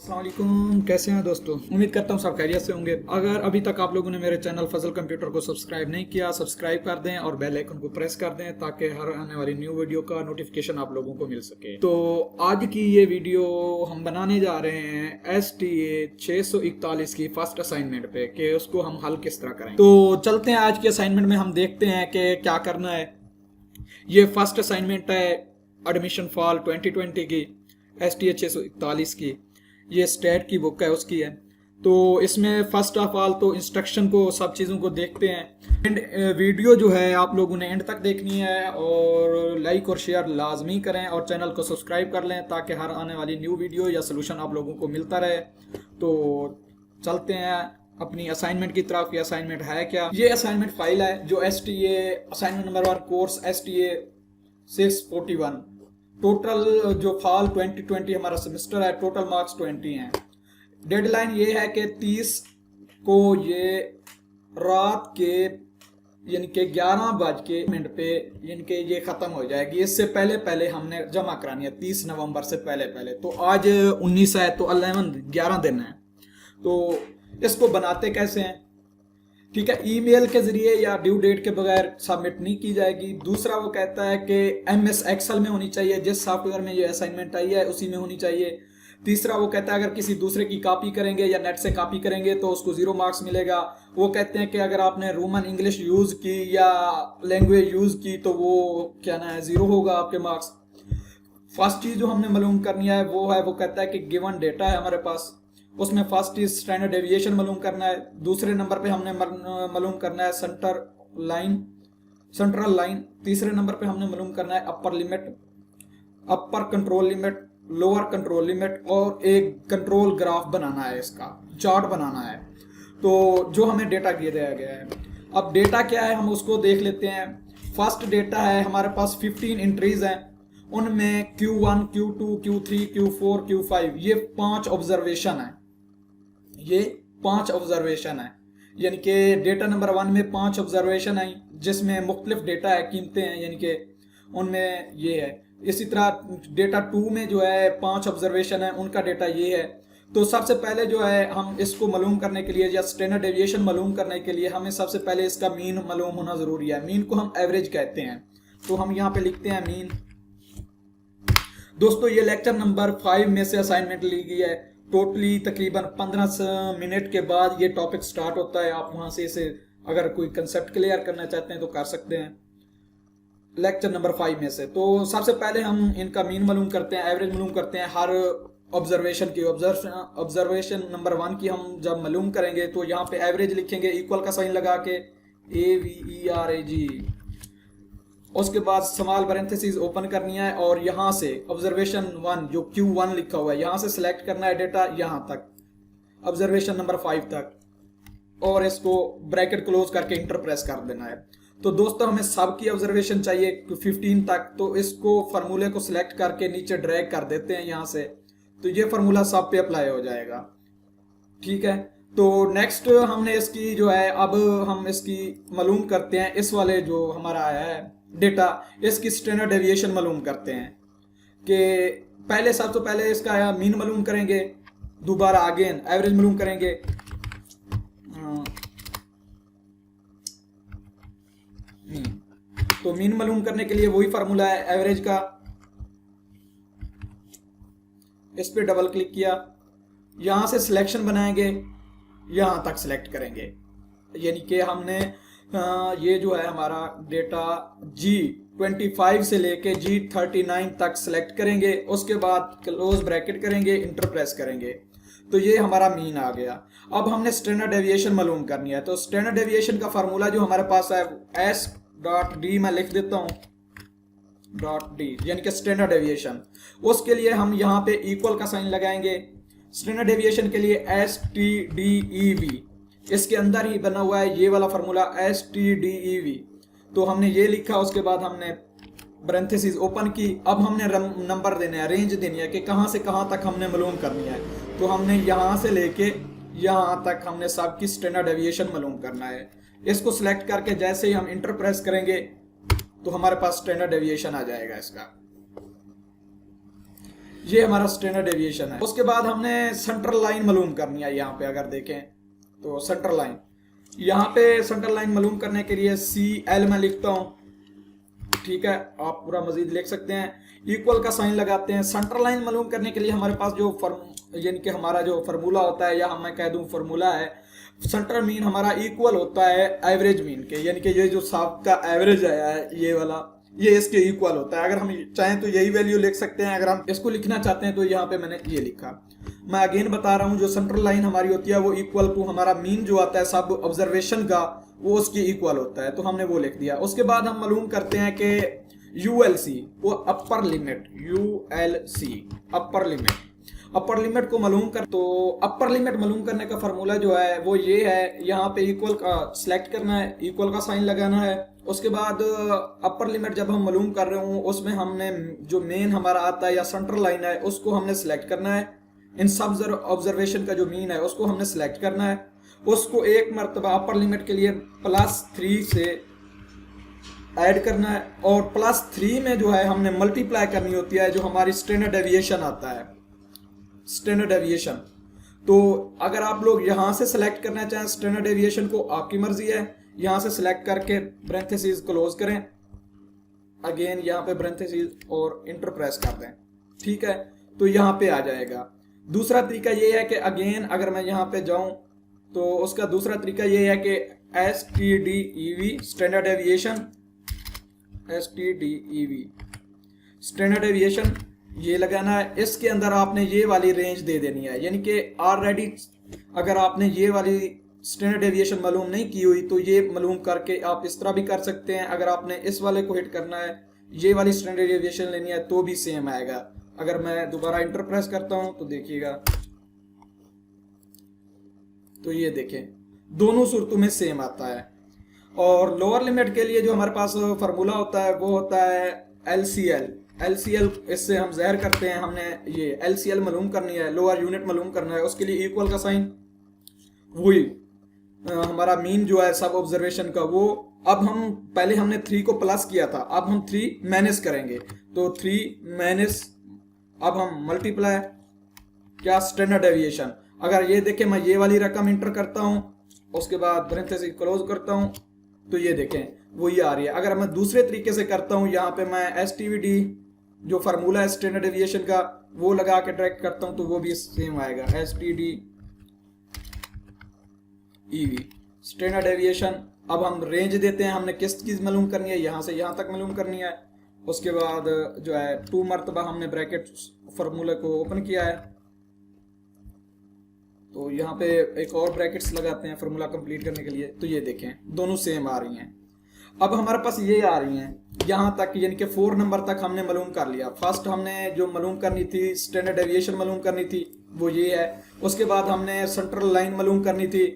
अस्सलाम वालेकुम, कैसे हैं दोस्तों। उम्मीद करता हूँ सब खैरियत से होंगे। अगर अभी तक आप लोगों ने मेरे चैनल फजल कंप्यूटर को सब्सक्राइब नहीं किया, सब्सक्राइब कर दें और बेल आइकन को प्रेस कर दें ताकि हर आने वाली न्यू वीडियो का नोटिफिकेशन आप लोगों को मिल सके। तो आज की ये वीडियो हम बनाने जा रहे हैं STA 641 की फर्स्ट असाइनमेंट पे कि उसको हम हल किस तरह करें। तो चलते हैं आज की असाइनमेंट में, हम देखते हैं कि क्या करना है। ये फर्स्ट असाइनमेंट है एडमिशन फॉल 2020 की, STA 641 की। ये स्टेट की बुक है, उसकी है। तो इसमें फर्स्ट ऑफ ऑल तो इंस्ट्रक्शन को, सब चीज़ों को देखते हैं। एंड वीडियो जो है आप लोगों ने एंड तक देखनी है और लाइक और शेयर लाजमी करें और चैनल को सब्सक्राइब कर लें ताकि हर आने वाली न्यू वीडियो या सोल्यूशन आप लोगों को मिलता रहे। तो चलते हैं अपनी असाइनमेंट की तरफ। ये असाइनमेंट है क्या? ये असाइनमेंट फाइल है जो STA assignment number 1 course STA 641। Total जो फॉल 2020 हमारा सेमेस्टर है, टोटल मार्क्स 20 हैं। डेडलाइन ये है कि 30 को ये रात के यानी कि 11 पे यानी कि ये ख़त्म हो जाएगी। इससे पहले पहले हमने जमा करानी है 30 नवंबर से पहले पहले। तो आज 19 है तो 11 दिन है। तो इसको बनाते कैसे हैं? ठीक है, ईमेल के जरिए या ड्यू डेट के बगैर सबमिट नहीं की जाएगी। दूसरा वो कहता है कि MS एक्सेल में होनी चाहिए, जिस सॉफ्टवेयर में ये असाइनमेंट आई है उसी में होनी चाहिए। तीसरा वो कहता है अगर किसी दूसरे की कॉपी करेंगे या नेट से कॉपी करेंगे तो उसको 0 मार्क्स मिलेगा। वो कहते हैं कि अगर आपने रोमन इंग्लिश यूज की या लैंग्वेज यूज की तो वो क्या ना है 0 होगा आपके मार्क्स। फर्स्ट चीज जो हमने मालूम करनी है वो कहता है कि गिवन डेटा है हमारे पास, उसमें फर्स्ट इज स्टैंडर्ड डेविएशन मालूम करना है। दूसरे नंबर पे हमने मालूम करना है सेंट्रल लाइन। तीसरे नंबर पे हमने मालूम करना है upper limit, upper control limit, lower control limit, और एक कंट्रोल ग्राफ बनाना है, इसका चार्ट बनाना है। तो जो हमें डेटा दिया गया है, अब डेटा क्या है हम उसको देख लेते हैं। फर्स्ट डेटा है हमारे पास 15 एंट्रीज हैं, उनमें Q1, Q2, Q3, Q4, Q5 ये 5 ऑब्जर्वेशन है। ये 5 ऑब्जर्वेशन है, यानी कि डेटा नंबर 1 में 5 ऑब्जर्वेशन आई जिसमें मुख्तलिफ डेटा है, कीमतें हैं, यानी कि उनमें ये है। इसी तरह डेटा 2 में जो है 5 ऑब्जर्वेशन है, उनका डेटा ये है। तो सबसे पहले जो है हम इसको मालूम करने के लिए या स्टैंडर्ड डेविएशन मालूम करने के लिए हमें सबसे पहले इसका मीन मालूम होना जरूरी है। मीन को हम एवरेज कहते हैं। तो हम यहाँ पे लिखते हैं मीन। दोस्तों ये लेक्चर नंबर 5 में से असाइनमेंट ली गई है। टोटली तकरीबन 15 मिनट के बाद ये टॉपिक स्टार्ट होता है। आप वहां से इसे अगर कोई कंसेप्ट क्लियर करना चाहते हैं तो कर सकते हैं लेक्चर नंबर 5 में से। तो सबसे पहले हम इनका मीन मालूम करते हैं, एवरेज मालूम करते हैं हर ऑब्जर्वेशन की। ऑब्जर्वेशन नंबर 1 की हम जब मालूम करेंगे तो यहाँ पे एवरेज लिखेंगे इक्वल का साइन लगा के, AVERAG। उसके बाद स्मॉल पैरेंथेसिस ओपन करनी है और यहाँ से ऑब्जर्वेशन 1 जो Q1 लिखा हुआ है यहाँ से सिलेक्ट करना है डेटा यहाँ तक, ऑब्जर्वेशन नंबर 5 तक, और इसको ब्रैकेट क्लोज करके इंटर प्रेस कर देना है। तो दोस्तों हमें सबकी ऑब्जर्वेशन चाहिए 15 तक, तो इसको फार्मूले को सिलेक्ट करके नीचे ड्रैग कर देते हैं यहाँ से, तो ये फार्मूला सब पे अप्लाई हो जाएगा। ठीक है, तो नेक्स्ट हमने इसकी जो है, अब हम इसकी मालूम करते हैं इस वाले जो हमारा आया है डेटा, इसकी स्टैंडर्ड डेविएशन मालूम करते हैं कि पहले सबसे पहले इसका मीन मालूम करेंगे, दोबारा अगेन एवरेज मालूम करेंगे। तो मीन मालूम करने के लिए वही फार्मूला है एवरेज का। इस पे डबल क्लिक किया, यहां से सिलेक्शन बनाएंगे, यहां तक सिलेक्ट करेंगे, यानी कि हमने ये जो है हमारा डेटा G25 से लेके G39 तक सिलेक्ट करेंगे। उसके बाद क्लोज ब्रैकेट करेंगे, इंटर प्रेस करेंगे, तो ये हमारा मीन आ गया। अब हमने स्टैंडर्ड डेविएशन मालूम करनी है। तो स्टैंडर्ड डेविएशन का फार्मूला जो हमारे पास है S.D, मैं लिख देता हूं .D, यानी कि स्टैंडर्ड डेविएशन। उसके लिए हम यहाँ पे इक्वल का साइन लगाएंगे। स्टैंडर्ड डेविएशन के लिए STDEV, इसके अंदर ही बना हुआ है ये वाला फार्मूला STDEV। तो हमने ये लिखा, उसके बाद हमने पैरेंथेसिस ओपन की। अब हमने नंबर देने हैं, रेंज देनी है कि कहाँ से कहाँ तक हमने मालूम करनी है। तो हमने यहाँ से लेके यहाँ तक हमने सबकी स्टैंडर्ड डेविएशन मालूम करना है। इसको सिलेक्ट करके जैसे ही हम इंटर प्रेस करेंगे तो हमारे पास स्टैंडर्ड डेविएशन आ जाएगा इसका। ये हमारा स्टैंडर्ड डेविएशन है। उसके बाद हमने सेंट्रल लाइन मालूम करनी है। यहाँ पे अगर देखें तो सेंट्रल लाइन, यहाँ पे सेंट्रल लाइन मालूम करने के लिए CL में लिखता हूँ, ठीक है, आप पूरा मजीद लिख सकते हैं, इक्वल का साइन लगाते हैं। सेंट्रल लाइन मालूम करने के लिए हमारे पास जो यानी कि हमारा जो फार्मूला होता है, या मैं कह दूं फार्मूला है, सेंट्रल मीन हमारा इक्वल होता है एवरेज मीन के, यानी कि ये जो सबका एवरेज है ये वाला, ये इसके इक्वल होता है। अगर हम चाहें तो यही वैल्यू लिख सकते हैं, अगर हम इसको लिखना चाहते हैं तो यहाँ पे मैंने ये लिखा। मैं अगेन बता रहा हूँ, जो सेंट्रल लाइन हमारी होती है वो इक्वल टू हमारा मीन जो आता है सब ऑब्जर्वेशन का, वो उसकी इक्वल होता है, तो हमने वो लिख दिया। उसके बाद हम मालूम करते हैं कि ULC वो upper limit, ULC upper limit, upper limit को मालूम कर, तो अपर लिमिट मालूम करने का फार्मूला जो है वो ये है, यहाँ पे इक्वल का सिलेक्ट करना है, इक्वल का साइन लगाना है। उसके बाद अपर लिमिट जब हम मालूम कर रहे हो उसमें हमने जो मेन हमारा आता है या सेंट्रल लाइन है उसको हमने सिलेक्ट करना है, इन सब ऑब्जर्वेशन का जो मीन है उसको हमने सिलेक्ट करना है, उसको एक मरतबा अपर लिमिट के लिए +3 से ऐड करना है, और +3 में जो है हमने मल्टीप्लाई करनी होती है जो हमारी स्टैंडर्ड डेविएशन आता है, स्टैंडर्ड डेविएशन। तो अगर आप लोग यहां से सिलेक्ट करना चाहें स्टैंडर्ड डेविएशन को, आपकी मर्जी है, यहां से सिलेक्ट करके ब्रेंथेसिस क्लोज करें, अगेन यहां पे ब्रेंथेसिस और इंटर प्रेस कर दें, ठीक है, तो यहां पे आ जाएगा। दूसरा तरीका ये है कि अगेन अगर मैं यहां पे जाऊं तो उसका दूसरा तरीका ये है कि STDEV standard deviation, STDEV standard deviation ये लगाना है। इसके अंदर आपने ये वाली रेंज दे देनी है, यानी कि ऑलरेडी अगर आपने ये वाली स्टैंडर्ड डेविएशन मालूम नहीं की हुई तो ये मालूम करके आप इस तरह भी कर सकते हैं। अगर आपने इस वाले को हिट करना है, ये वाली स्टैंडर्ड डेविएशन लेनी है तो भी सेम आएगा। अगर मैं दोबारा इंटर प्रेस करता हूं तो देखिएगा, तो ये देखें दोनों सूरतों में सेम आता है। और लोअर लिमिट के लिए जो हमारे पास फार्मूला होता है वो होता है LCL, इससे हम ज़ाहिर करते हैं, हमने ये LCL मालूम करनी है, लोअर यूनिट मालूम करना है, उसके लिए इक्वल का साइन, वही हमारा मीन जो है सब ऑब्जर्वेशन का, वो अब हम पहले हमने 3 को प्लस किया था, अब हम 3 माइनस करेंगे, तो 3 माइनस, अब हम मल्टीप्लाई क्या स्टैंडर्ड डेविएशन। अगर ये देखें मैं ये वाली रकम इंटर करता हूं, उसके बाद ब्रेंथेसिस क्लोज करता हूं, तो ये देखें वही आ रही है। अगर मैं दूसरे तरीके से करता हूं, यहाँ पे मैं STVD जो फार्मूला है स्टैंडर्ड डेविएशन का वो लगा के ट्रैक करता हूं तो वो भी सेम आएगा, STDEV स्टैंडर्ड डेविएशन। अब हम रेंज देते हैं, हमने किस चीज मालूम करनी है, यहां से यहां तक मालूम करनी है। उसके बाद जो है 2 मरतबा हमने ब्रैकेट फार्मूले को ओपन किया है, तो यहाँ पे एक और ब्रैकेट्स लगाते हैं फार्मूला कंप्लीट करने के लिए, तो ये देखें दोनों सेम आ रही हैं। अब हमारे पास ये आ रही हैं यहाँ तक, यानी कि 4 नंबर तक हमने मालूम कर लिया। फर्स्ट हमने जो मालूम करनी थी स्टैंडर्ड डेविएशन मालूम करनी थी वो ये है, उसके बाद हमने सेंट्रल लाइन मालूम करनी थी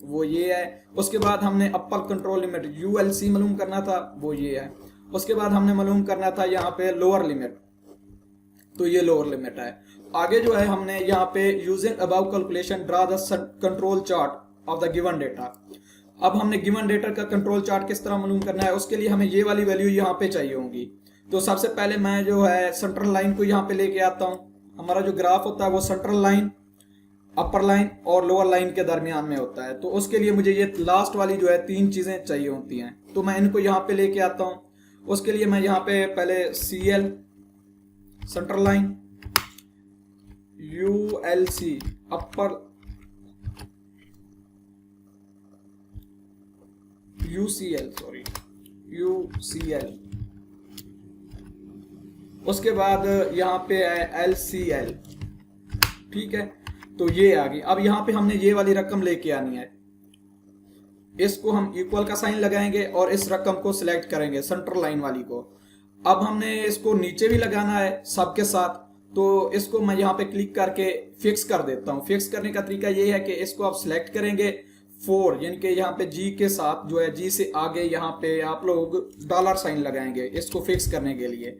वो ये है, उसके बाद हमने अपर कंट्रोल लिमिट ULC मालूम करना था वो ये है, उसके बाद हमने मालूम करना था यहाँ पे लोअर लिमिट, तो ये लोअर लिमिट है। आगे जो है हमने यहाँ पे using above calculation draw the control chart of the given data. अब हमने गिवन डेटा का कंट्रोल चार्ट किस तरह मालूम करना है, उसके लिए हमें ये वाली वैल्यू यहाँ पे चाहिए होंगी। तो सबसे पहले मैं जो है सेंट्रल लाइन को यहाँ पे लेके आता हूँ। हमारा जो ग्राफ होता है वो सेंट्रल लाइन, अपर लाइन और लोअर लाइन के दरमियान में होता है, तो उसके लिए मुझे ये लास्ट वाली जो है 3 चीजें चाहिए होती हैं, तो मैं इनको यहाँ पे लेके आता हूँ। उसके लिए मैं यहाँ पे पहले CL सेंट्रल लाइन, ULC अपर, UCL, उसके बाद यहाँ पे है LCL, ठीक है, तो ये आ गई। अब यहाँ पे हमने ये वाली रकम लेके आनी है, इसको हम इक्वल का साइन लगाएंगे और इस रकम को सिलेक्ट करेंगे सेंट्रल लाइन वाली को। अब हमने इसको नीचे भी लगाना है सबके साथ, तो इसको मैं यहाँ पे क्लिक करके फिक्स कर देता हूँ। फिक्स करने का तरीका ये है कि इसको आप सिलेक्ट करेंगे 4, यानी कि यहाँ पे G के साथ जो है G से आगे यहाँ पे आप लोग डॉलर साइन लगाएंगे इसको फिक्स करने के लिए।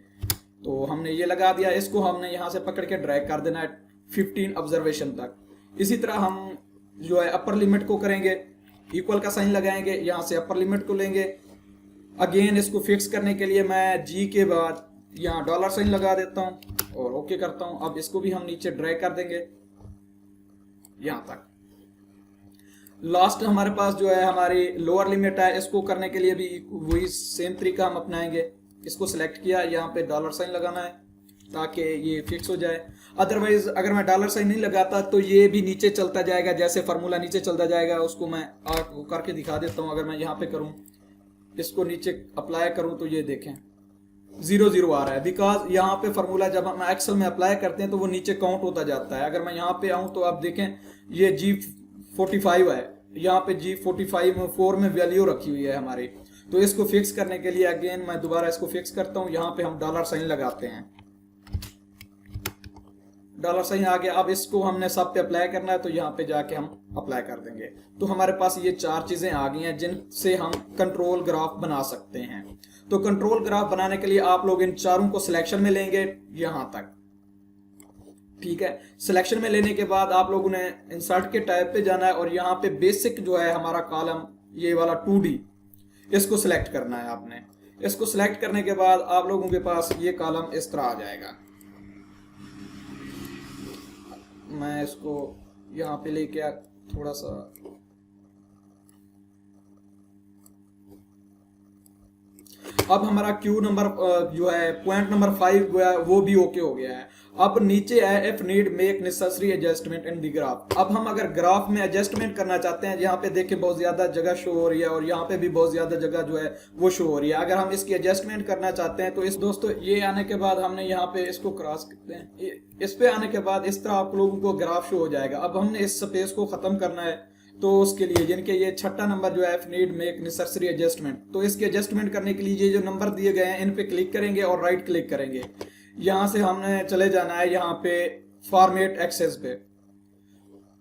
तो हमने ये लगा दिया, इसको हमने यहाँ से पकड़ के ड्रैग कर देना है 15 ऑब्जर्वेशन तक। इसी तरह हम जो है अपर लिमिट को करेंगे, इक्वल का साइन लगाएंगे, यहाँ से अपर लिमिट को लेंगे। अगेन इसको फिक्स करने के लिए मैं G के बाद यहाँ डॉलर साइन लगा देता हूँ और ओके करता हूँ। अब इसको भी हम नीचे ड्रैग कर देंगे यहाँ तक। लास्ट हमारे पास जो है हमारी लोअर लिमिट है, इसको करने के लिए भी वही सेम तरीका हम अपनाएंगे। इसको सिलेक्ट किया, यहाँ पे डॉलर साइन लगाना है ताकि ये फिक्स हो जाए। अदरवाइज अगर मैं डॉलर साइन नहीं लगाता तो ये भी नीचे चलता जाएगा, जैसे फार्मूला नीचे चलता जाएगा। उसको मैं आपको करके दिखा देता हूँ। अगर मैं यहाँ पे करूँ, इसको नीचे अप्लाई करूँ तो ये देखें 0 आ रहा है, बिकॉज यहाँ पे फार्मूला जब हम एक्सेल में अप्लाई करते हैं तो वो नीचे काउंट होता जाता है। अगर मैं यहाँ पे आऊँ तो आप देखें ये G45 है, यहाँ पे G45 में वैल्यू रखी हुई है हमारी। तो इसको फिक्स करने के लिए अगेन मैं दोबारा इसको फिक्स करता हूँ। यहाँ पे हम डॉलर साइन लगाते हैं, डॉलर साइन आ गया। अब इसको हमने सब पे अप्लाई करना है तो यहाँ पे जाके हम अप्लाई कर देंगे। तो हमारे पास ये 4 चीजें आ गई हैं जिनसे हम कंट्रोल ग्राफ बना सकते हैं। तो कंट्रोल ग्राफ बनाने के लिए आप लोग इन चारों को सिलेक्शन में लेंगे यहां तक, ठीक है। सिलेक्शन में लेने के बाद आप लोगों ने इंसर्ट के टैब पे जाना है और यहाँ पे बेसिक जो है हमारा कॉलम ये वाला 2D, इसको सिलेक्ट करना है आपने। इसको सिलेक्ट करने के बाद आप लोगों के पास ये कॉलम इस तरह आ जाएगा। मैं इसको यहाँ पे लेके थोड़ा सा, अब हमारा क्यू नंबर जो है पॉइंट नंबर 5 वो भी ओके हो गया है। अब नीचे है if need make necessary adjustment in the graph. अब हम अगर ग्राफ में एडजस्टमेंट करना चाहते हैं, यहाँ पे देखें बहुत ज्यादा जगह शो हो रही है और यहाँ पे भी बहुत ज्यादा जगह जो है वो शो हो रही है। अगर हम इसकी एडजस्टमेंट करना चाहते हैं तो इस दोस्तों ये आने के बाद हमने यहाँ पे इसको क्रॉस करते हैं, इस पे आने के बाद इस तरह आप लोगों को ग्राफ शो हो जाएगा। अब हमने इस स्पेस को खत्म करना है तो उसके लिए यानी कि ये 6ठा नंबर जो है if need make necessary adjustment, तो इसके एडजस्टमेंट करने के लिए ये जो नंबर दिए गए हैं इन पे क्लिक करेंगे और राइट क्लिक करेंगे। यहां से हमने चले जाना है यहाँ पे फॉर्मेट एक्सेस पे।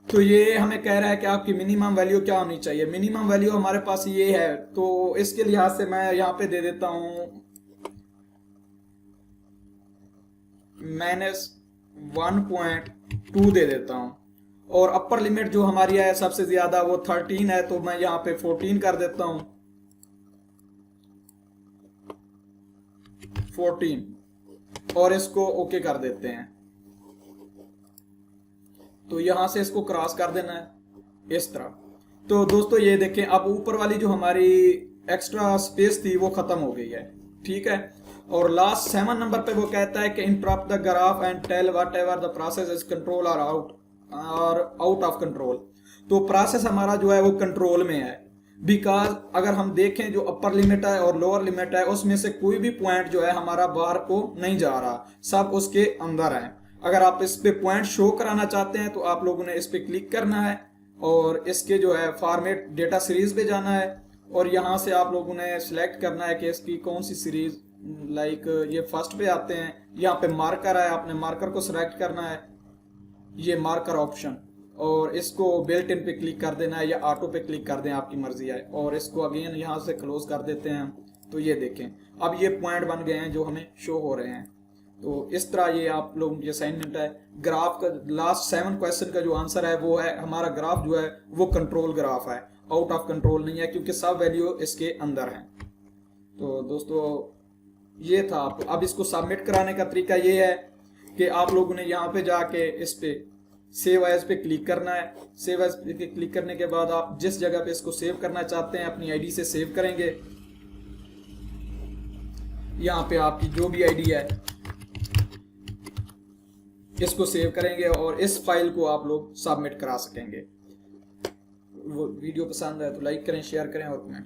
तो ये हमें कह रहा है कि आपकी मिनिमम वैल्यू क्या होनी चाहिए। मिनिमम वैल्यू हमारे पास ये है, तो इसके लिहाज से मैं यहाँ पे दे देता हूं -1.2 दे देता हूं। और अपर लिमिट जो हमारी है सबसे ज्यादा वो 13 है, तो मैं यहाँ पे 14 कर देता हूं, 14, और इसको ओके कर देते हैं। तो यहां से इसको क्रॉस कर देना है इस तरह। तो दोस्तों ये देखें, अब ऊपर वाली जो हमारी एक्स्ट्रा स्पेस थी वो खत्म हो गई है, ठीक है। और लास्ट 7 नंबर पे वो कहता है कि interpret the graph and tell what ever the process is control or out of control. तो प्रोसेस हमारा जो है वो कंट्रोल में है, बिकॉज अगर हम देखें जो अपर लिमिट है और लोअर लिमिट है उसमें से कोई भी पॉइंट जो है हमारा बाहर को नहीं जा रहा, सब उसके अंदर है। अगर आप इस पे पॉइंट शो कराना चाहते हैं तो आप लोगों ने इस पे क्लिक करना है और इसके जो है फॉर्मेट डेटा सीरीज पे जाना है और यहाँ से आप लोगों ने सिलेक्ट करना है कि इसकी कौन सी सीरीज, लाइक ये फर्स्ट पे आते हैं, यहाँ पे मार्कर है, आपने मार्कर को सिलेक्ट करना है, ये मार्कर ऑप्शन, और इसको बिल्ट इन पे क्लिक कर देना है या ऑटो पे क्लिक कर दें, आपकी मर्जी है। और इसको अगेन यहाँ से क्लोज कर देते हैं। तो ये देखें अब ये पॉइंट बन गए हैं जो हमें शो हो रहे हैं। तो इस तरह ये आप लोगों की असाइनमेंट है। ग्राफ का लास्ट 7 क्वेश्चन का जो आंसर है वो है हमारा ग्राफ जो है वो कंट्रोल ग्राफ है, आउट ऑफ कंट्रोल नहीं है, क्योंकि सब वैल्यू इसके अंदर है। तो दोस्तों ये था। अब इसको सबमिट कराने का तरीका ये है कि आप लोगों ने यहाँ पे जाके इस पे सेव एज पे क्लिक करना है। सेव एज पे क्लिक करने के बाद आप जिस जगह पे इसको सेव करना चाहते हैं अपनी आईडी से सेव करेंगे। यहाँ पे आपकी जो भी आईडी है इसको सेव करेंगे और इस फाइल को आप लोग सबमिट करा सकेंगे। वो वीडियो पसंद है तो लाइक करें, शेयर करें और कमेंट